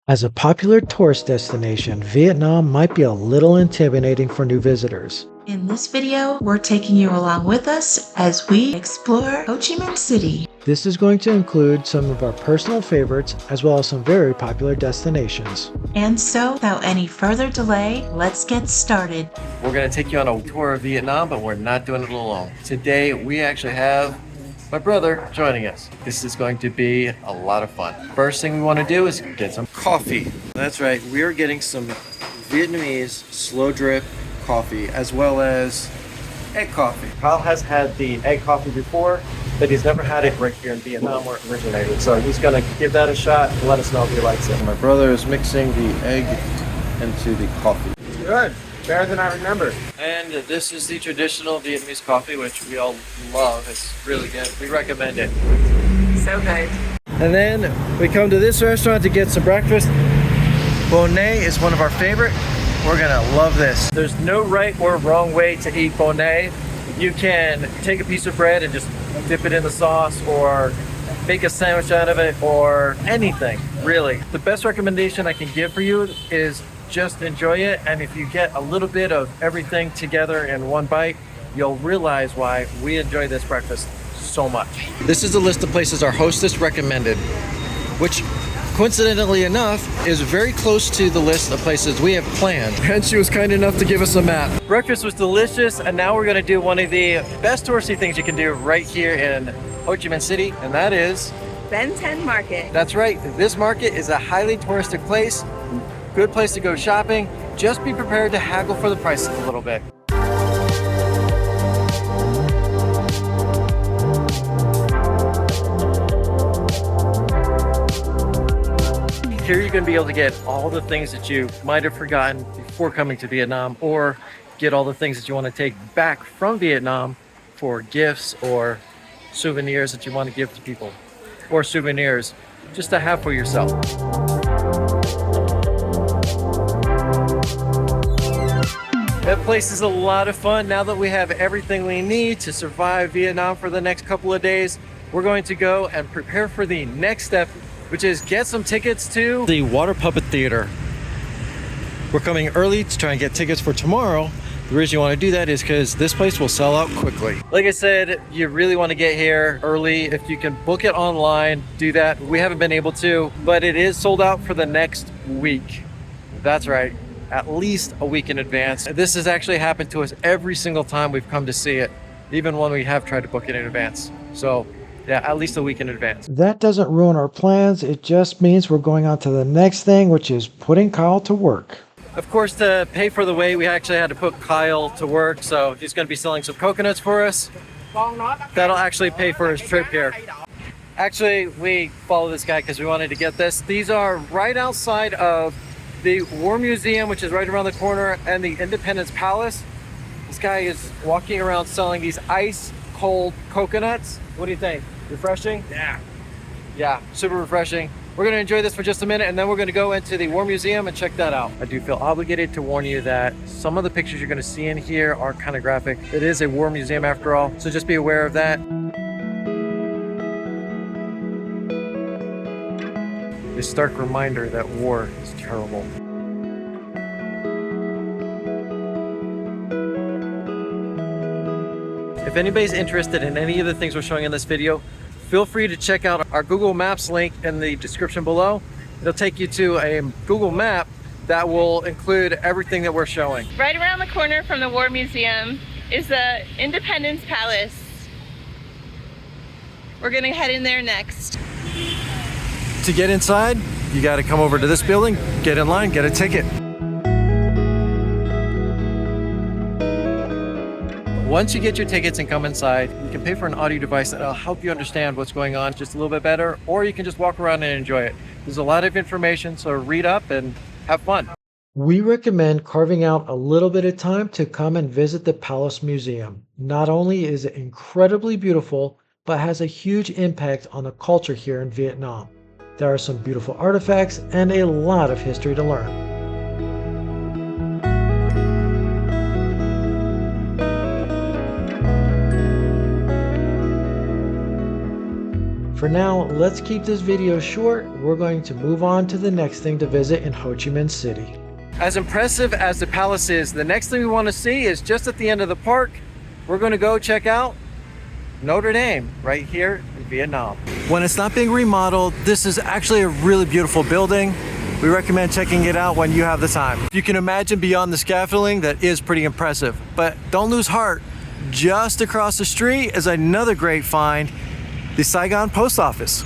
As a popular tourist destination, Vietnam might be a little intimidating for new visitors. In this video, we're taking you along with us as we explore Ho Chi Minh City. This is going to include some of our personal favorites as well as some very popular destinations. And so, without any further delay, let's get started. We're going to take you on a tour of Vietnam, but we're not doing it alone. Today, we actually have my brother joining us. This is going to be a lot of fun. First thing we want to do is get some coffee. That's right, we are getting some Vietnamese slow drip coffee as well as egg coffee. Kyle has had the egg coffee before, but he's never had it right here in Vietnam where it originated. So he's going to give that a shot and let us know if he likes it. My brother is mixing the egg into the coffee. Good. Better than I remember. And this is the traditional Vietnamese coffee, which we all love. It's really good. We recommend it. So good. And then we come to this restaurant to get some breakfast. Bonnet is one of our favorite. We're gonna love this. There's no right or wrong way to eat bonnet. You can take a piece of bread and just dip it in the sauce, or make a sandwich out of it, or anything, really. The best recommendation I can give for you is just enjoy it, and if you get a little bit of everything together in one bite, you'll realize why we enjoy this breakfast so much. This is a list of places our hostess recommended, which coincidentally enough is very close to the list of places we have planned, and she was kind enough to give us a map. Breakfast was delicious, and now we're going to do one of the best touristy things you can do right here in Ho Chi Minh City, and that is Ben 10 Market. That's right, this market is a highly touristic place. Good place to go shopping. Just be prepared to haggle for the prices a little bit. Here you're going to be able to get all the things that you might have forgotten before coming to Vietnam, or get all the things that you want to take back from Vietnam for gifts or souvenirs that you want to give to people, or souvenirs just to have for yourself. That place is a lot of fun. Now that we have everything we need to survive Vietnam for the next couple of days, we're going to go and prepare for the next step, which is get some tickets to the Water Puppet Theater. We're coming early to try and get tickets for tomorrow. The reason you want to do that is because this place will sell out quickly. Like I said, you really want to get here early. If you can book it online, do that. We haven't been able to, but it is sold out for the next week. That's right. At least a week in advance. This has actually happened to us every single time we've come to see it, even when we have tried to book it in advance. So yeah, at least a week in advance. That doesn't ruin our plans. It just means we're going on to the next thing, which is putting Kyle to work. Of course, to pay for the wait, we actually had to put Kyle to work. So he's going to be selling some coconuts for us. That'll actually pay for his trip here. Actually, we follow this guy because we wanted to get this. These are right outside of the War Museum, which is right around the corner, and the Independence Palace. This guy is walking around selling these ice cold coconuts. What do you think? Refreshing? Yeah, super refreshing. We're going to enjoy this for just a minute, and then we're going to go into the War Museum and check that out. I do feel obligated to warn you that some of the pictures you're going to see in here are kind of graphic. It is a war museum after all, so just be aware of that. A stark reminder that war is terrible. If anybody's interested in any of the things we're showing in this video, feel free to check out our Google Maps link in the description below. It'll take you to a Google map that will include everything that we're showing. Right around the corner from the War Museum is the Independence Palace. We're gonna head in there next. To get inside, you got to come over to this building, get in line, get a ticket. Once you get your tickets and come inside, you can pay for an audio device that'll help you understand what's going on just a little bit better, or you can just walk around and enjoy it. There's a lot of information, so read up and have fun. We recommend carving out a little bit of time to come and visit the Palace Museum. Not only is it incredibly beautiful, but has a huge impact on the culture here in Vietnam. There are some beautiful artifacts and a lot of history to learn. For now, let's keep this video short. We're going to move on to the next thing to visit in Ho Chi Minh City. As impressive as the palace is, the next thing we want to see is just at the end of the park. We're going to go check out Notre Dame right here in Vietnam. When it's not being remodeled, this is actually a really beautiful building. We recommend checking it out when you have the time. You can imagine beyond the scaffolding, that is pretty impressive. But don't lose heart. Just across the street is another great find, the Saigon Post Office.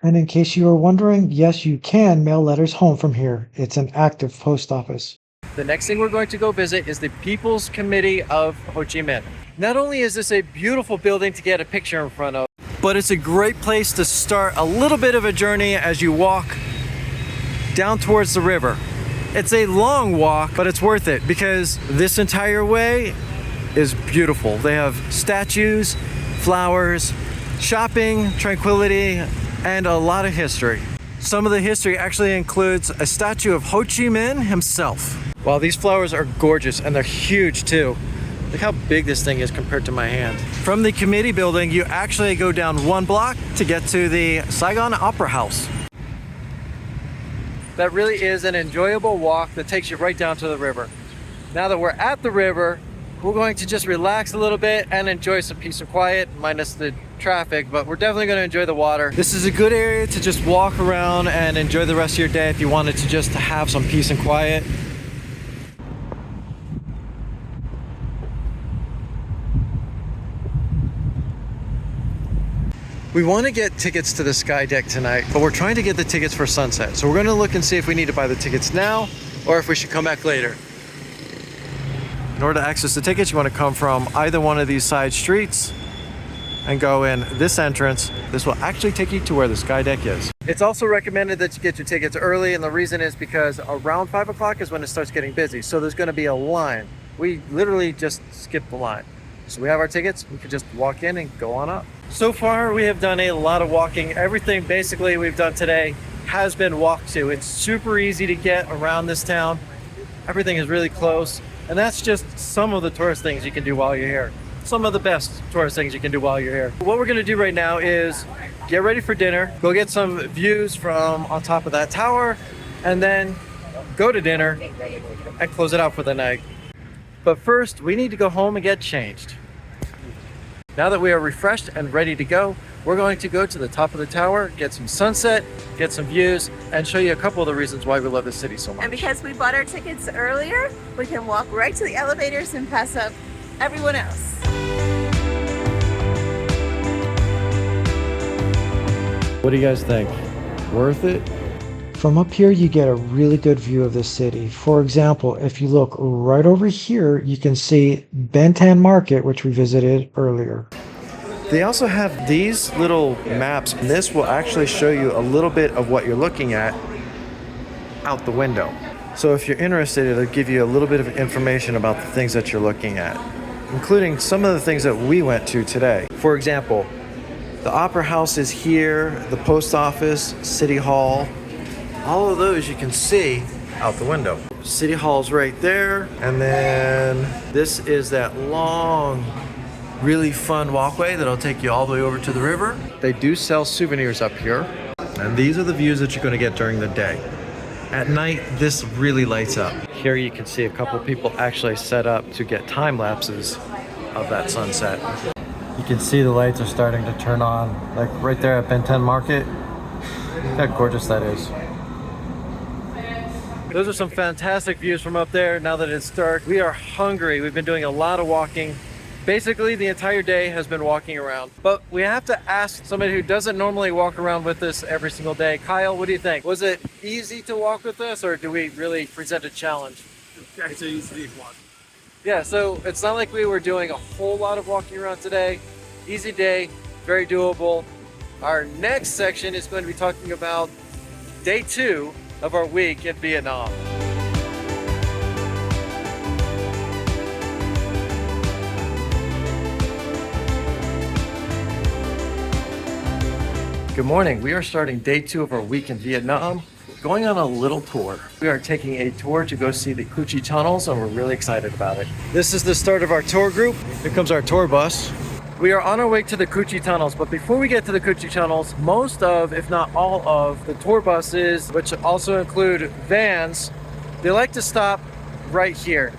And in case you were wondering, yes, you can mail letters home from here. It's an active post office. The next thing we're going to go visit is the People's Committee of Ho Chi Minh. Not only is this a beautiful building to get a picture in front of, but it's a great place to start a little bit of a journey as you walk down towards the river. It's a long walk, but it's worth it because this entire way is beautiful. They have statues, flowers, shopping, tranquility, and a lot of history. Some of the history actually includes a statue of Ho Chi Minh himself. Wow, these flowers are gorgeous and they're huge too. Look how big this thing is compared to my hand. From the committee building, you actually go down 1 block to get to the Saigon Opera House. That really is an enjoyable walk that takes you right down to the river. Now that we're at the river, we're going to just relax a little bit and enjoy some peace and quiet, minus the traffic, but we're definitely going to enjoy the water. This is a good area to just walk around and enjoy the rest of your day if you wanted to just have some peace and quiet. We want to get tickets to the sky deck tonight, but we're trying to get the tickets for sunset. So we're going to look and see if we need to buy the tickets now or if we should come back later. In order to access the tickets, you want to come from either one of these side streets and go in this entrance. This will actually take you to where the sky deck is. It's also recommended that you get your tickets early, and the reason is because around 5 o'clock is when it starts getting busy. So there's going to be a line. We literally just skipped the line. So we have our tickets, we can just walk in and go on up. So far, we have done a lot of walking. Everything basically we've done today has been walked to. It's super easy to get around this town. Everything is really close. And that's just some of the tourist things you can do while you're here. Some of the best tourist things you can do while you're here. What we're gonna do right now is get ready for dinner, go get some views from on top of that tower, and then go to dinner and close it out for the night. But first, we need to go home and get changed. Now that we are refreshed and ready to go, we're going to go to the top of the tower, get some sunset, get some views, and show you a couple of the reasons why we love this city so much. And because we bought our tickets earlier, we can walk right to the elevators and pass up everyone else. What do you guys think? Worth it? From up here, you get a really good view of the city. For example, if you look right over here, you can see Ben Thanh Market, which we visited earlier. They also have these little maps, and this will actually show you a little bit of what you're looking at out the window. So if you're interested, it'll give you a little bit of information about the things that you're looking at, including some of the things that we went to today. For example, the Opera House is here, the post office, City Hall. All of those you can see out the window. City Hall's right there, and then this is that long, really fun walkway that'll take you all the way over to the river. They do sell souvenirs up here, and these are the views that you're going to get during the day. At night, this really lights up. Here you can see a couple people actually set up to get time lapses of that sunset. You can see the lights are starting to turn on, like right there at Ben Thanh Market. Look how gorgeous that is. Those are some fantastic views from up there. Now that it's dark, we are hungry. We've been doing a lot of walking. Basically, the entire day has been walking around. But we have to ask somebody who doesn't normally walk around with us every single day. Kyle, what do you think? Was it easy to walk with us, or do we really present a challenge? It's an easy one. Yeah, so it's not like we were doing a whole lot of walking around today. Easy day, very doable. Our next section is going to be talking about day 2 of our week in Vietnam. Good morning. We are starting day 2 of our week in Vietnam, going on a little tour. We are taking a tour to go see the Cu Chi tunnels, and we're really excited about it. This is the start of our tour group. Here comes our tour bus. We are on our way to the Cu Chi tunnels, but before we get to the Cu Chi tunnels, most of, if not all of, the tour buses, which also include vans, they like to stop right here.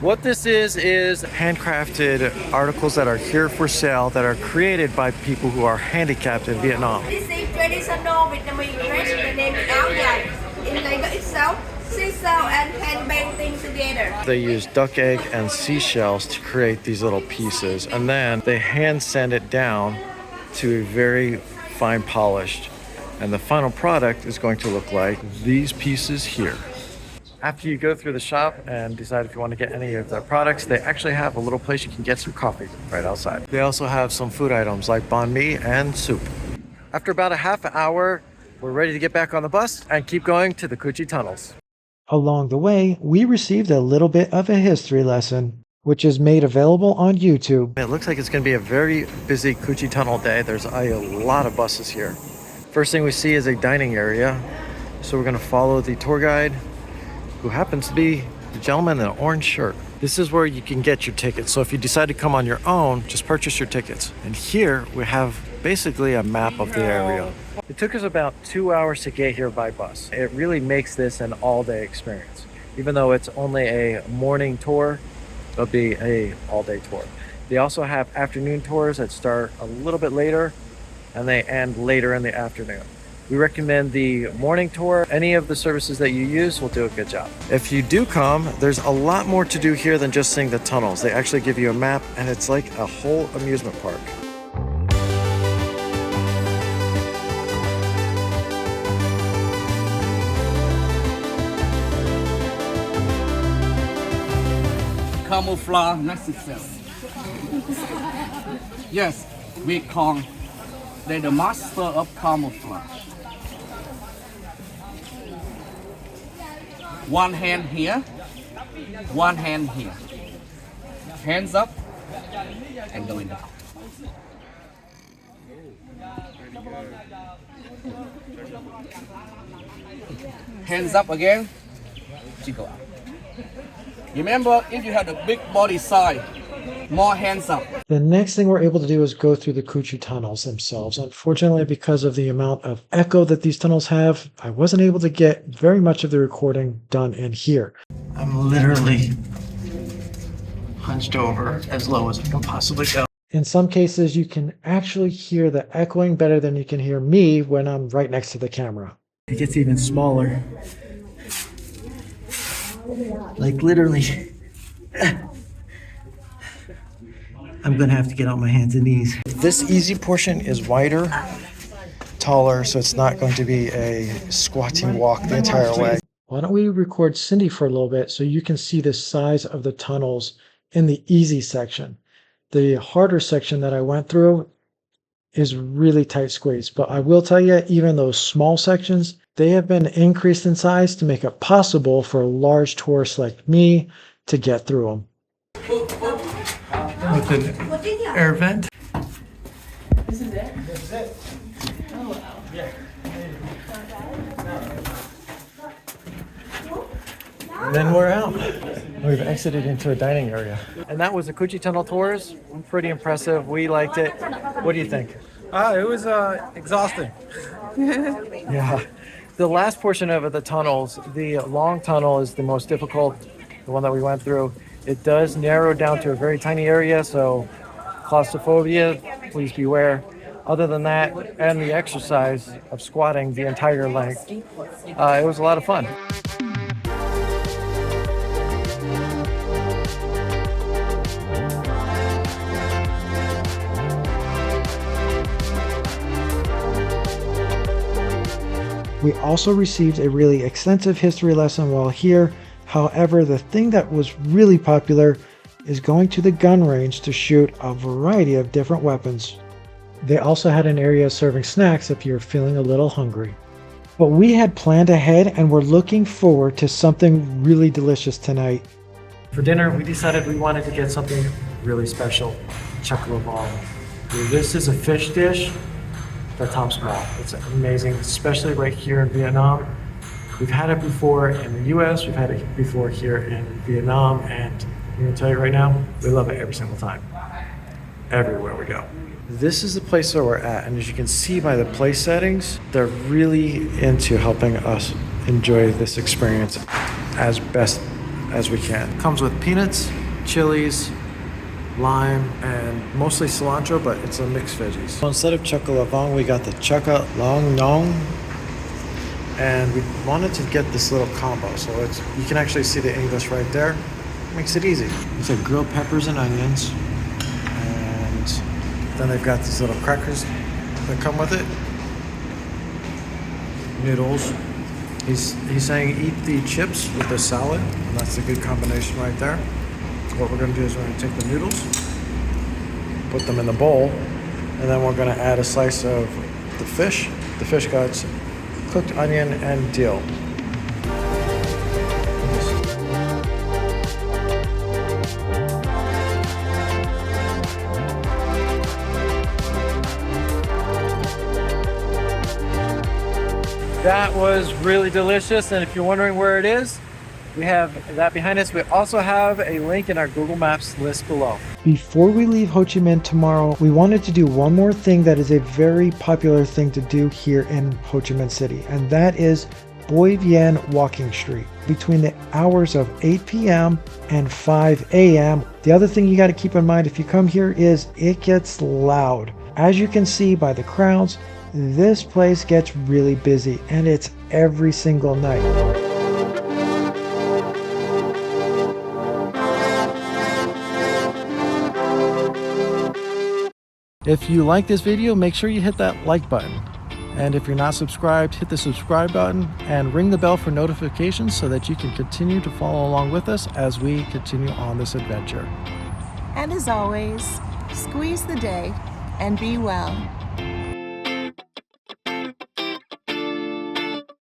What this is handcrafted articles that are here for sale that are created by people who are handicapped in Vietnam. This is traditional Vietnamese dress. The name is áo dài. In labor itself, seashell and hand painting together. They use duck egg and seashells to create these little pieces, and then they hand sand it down to a very fine polished. And the final product is going to look like these pieces here. After you go through the shop and decide if you want to get any of their products, they actually have a little place you can get some coffee right outside. They also have some food items like banh mi and soup. After about a half an hour, we're ready to get back on the bus and keep going to the Cu Chi tunnels. Along the way, we received a little bit of a history lesson, which is made available on YouTube. It looks like it's going to be a very busy Cu Chi tunnel day. There's a lot of buses here. First thing we see is a dining area. So we're going to follow the tour guide, who happens to be the gentleman in an orange shirt. This is where you can get your tickets. So if you decide to come on your own, just purchase your tickets. And here we have basically a map of the area. It took us about 2 hours to get here by bus. It really makes this an all-day experience. Even though it's only a morning tour, it'll be a all-day tour. They also have afternoon tours that start a little bit later and they end later in the afternoon. We recommend the morning tour. Any of the services that you use will do a good job. If you do come, there's a lot more to do here than just seeing the tunnels. They actually give you a map and it's like a whole amusement park. Camouflage necessary. Yes, we call they're the master of camouflage. One hand here, one hand here. Hands up and going down. Hands up again, jiggle up. Remember, if you have the big body size, more hands up. The next thing we're able to do is go through the Cu Chi tunnels themselves. Unfortunately, because of the amount of echo that these tunnels have, I wasn't able to get very much of the recording done in here. I'm literally hunched over as low as I can possibly go. In some cases, you can actually hear the echoing better than you can hear me when I'm right next to the camera. It gets even smaller. Like literally. I'm gonna have to get on my hands and knees. This easy portion is wider, taller, so it's not going to be a squatting walk the entire way. Why don't we record Cindy for a little bit so you can see the size of the tunnels in the easy section. The harder section that I went through is really tight squeeze, but I will tell you, even those small sections, they have been increased in size to make it possible for large tourists like me to get through them. With an air vent. This is it? This is it. Oh, wow. Yeah. And then we're out. We've exited into a dining area. And that was the Cu Chi Tunnel tours. Pretty impressive. We liked it. What do you think? It was exhausting. Yeah. The last portion of the tunnels, the long tunnel is the most difficult, the one that we went through. It does narrow down to a very tiny area, so claustrophobia, please beware. Other than that, and the exercise of squatting the entire length, it was a lot of fun. We also received a really extensive history lesson while here. However, the thing that was really popular is going to the gun range to shoot a variety of different weapons. They also had an area serving snacks if you're feeling a little hungry. But we had planned ahead and we're looking forward to something really delicious tonight. For dinner, we decided we wanted to get something really special, chocolate ball. This is a fish dish that tops them all. It's amazing, especially right here in Vietnam. We've had it before in the US, we've had it before here in Vietnam, and I'm gonna tell you right now, we love it every single time. everywhere we go. This is the place where we're at, and as you can see by the place settings, they're really into helping us enjoy this experience as best as we can. Comes with peanuts, chilies, lime, and mostly cilantro, but it's a mixed veggies. So instead of choco lavang, we got the choco long nong, and we wanted to get this little combo, so it's, you can actually see the English right there. Makes it easy. It's like grilled peppers and onions, and then they've got these little crackers that come with it. Noodles. He's saying eat the chips with the salad, and that's a good combination right there. What we're gonna do is we're gonna take the noodles, put them in the bowl, and then we're gonna add a slice of the fish guts, cooked onion, and dill. That was really delicious, and if you're wondering where it is, we have that behind us. We also have a link in our Google Maps list below. Before we leave Ho Chi Minh tomorrow, we wanted to do one more thing that is a very popular thing to do here in Ho Chi Minh City, and that is Boi Vien Walking Street between the hours of 8 p.m. and 5 a.m. The other thing you got to keep in mind if you come here is it gets loud. As you can see by the crowds, this place gets really busy, and it's every single night. If you like this video, make sure you hit that like button. And if you're not subscribed, hit the subscribe button and ring the bell for notifications so that you can continue to follow along with us as we continue on this adventure. And as always, squeeze the day and be well.